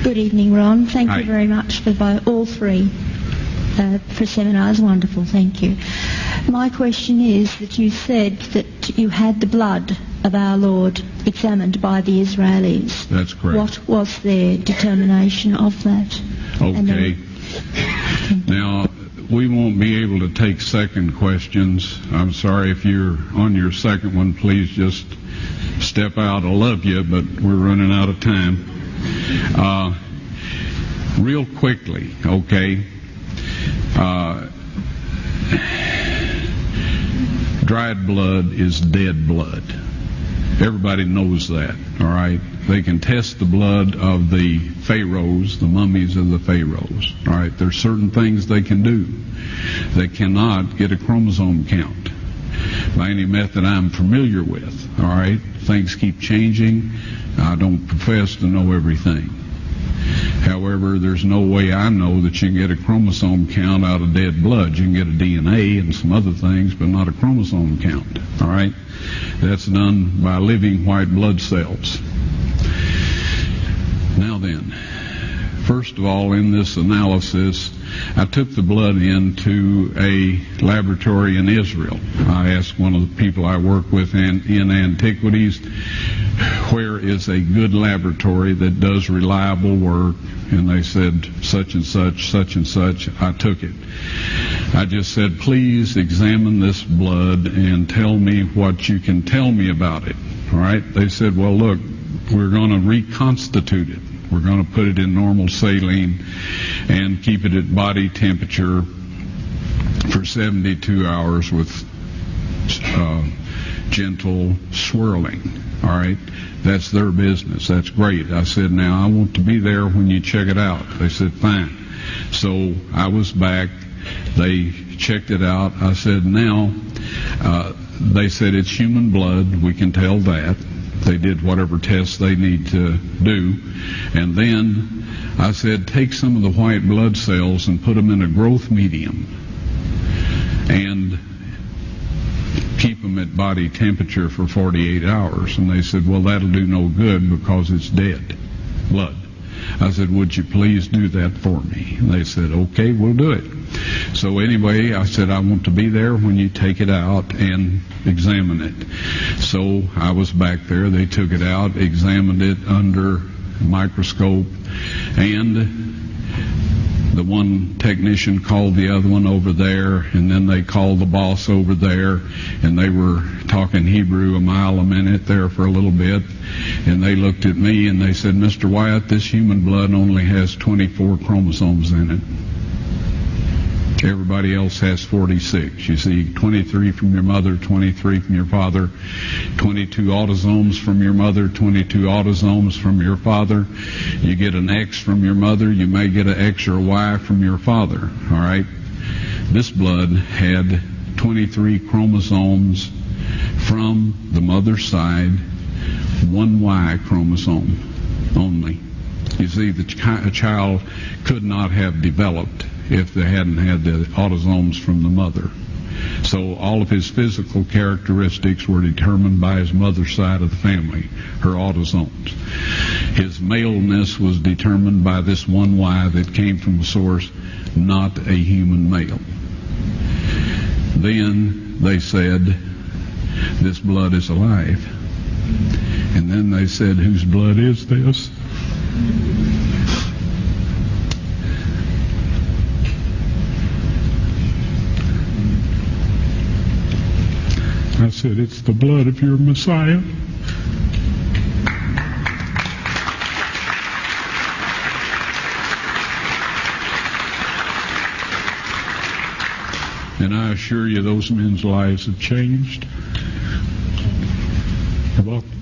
Good evening, Ron. Thank Hi. you very much for all three for seminars. Wonderful, thank you. My question is that you said that you had the blood of our Lord examined by the Israelis. That's correct. What was their determination of that? Okay. Now, we won't be able to take second questions. I'm sorry if you're on your second one. Please just step out. I love you, but we're running out of time. Real quickly, okay. Dried blood is dead blood. Everybody knows that, all right? They can test the blood of the pharaohs, the mummies of the pharaohs, all right? There's certain things they can do. They cannot get a chromosome count by any method I'm familiar with, all right? Things keep changing. I don't profess to know everything. However, there's no way I know that you can get a chromosome count out of dead blood. You can get a DNA and some other things, but not a chromosome count, all right? That's done by living white blood cells. Now then, first of all, in this analysis, I took the blood into a laboratory in Israel. I asked one of the people I work with in antiquities, where is a good laboratory that does reliable work? And they said, such and such, such and such. I took it. I just said, please examine this blood and tell me what you can tell me about it. All right? They said, well, look, we're going to reconstitute it. We're going to put it in normal saline and keep it at body temperature for 72 hours with gentle swirling. All right? That's their business. That's great. I said, now I want to be there when you check it out. They said, fine. So I was back. They checked it out. I said, now, they said it's human blood. We can tell that. They did whatever tests they need to do. And then I said, take some of the white blood cells and put them in a growth medium and keep them at body temperature for 48 hours. And they said, well, that'll do no good because it's dead blood. I said, would you please do that for me? And they said, okay, we'll do it. So anyway, I said, I want to be there when you take it out and examine it. So I was back there. They took it out, examined it under a microscope, and the one technician called the other one over there, and then they called the boss over there, and they were talking Hebrew a mile a minute there for a little bit, and they looked at me and they said, Mr. Wyatt, this human blood only has 24 chromosomes in it. Everybody else has 46. You see, 23 from your mother, 23 from your father, 22 autosomes from your mother, 22 autosomes from your father. You get an X from your mother, you may get an X or a Y from your father, all right? This blood had 23 chromosomes from the mother's side, one Y chromosome only. You see, a child could not have developed if they hadn't had the autosomes from the mother. So all of his physical characteristics were determined by his mother's side of the family, her autosomes. His maleness was determined by this one Y that came from a source, not a human male. Then they said, this blood is alive. And then they said, whose blood is this? I said, it's the blood of your Messiah. And I assure you those men's lives have changed. You're welcome.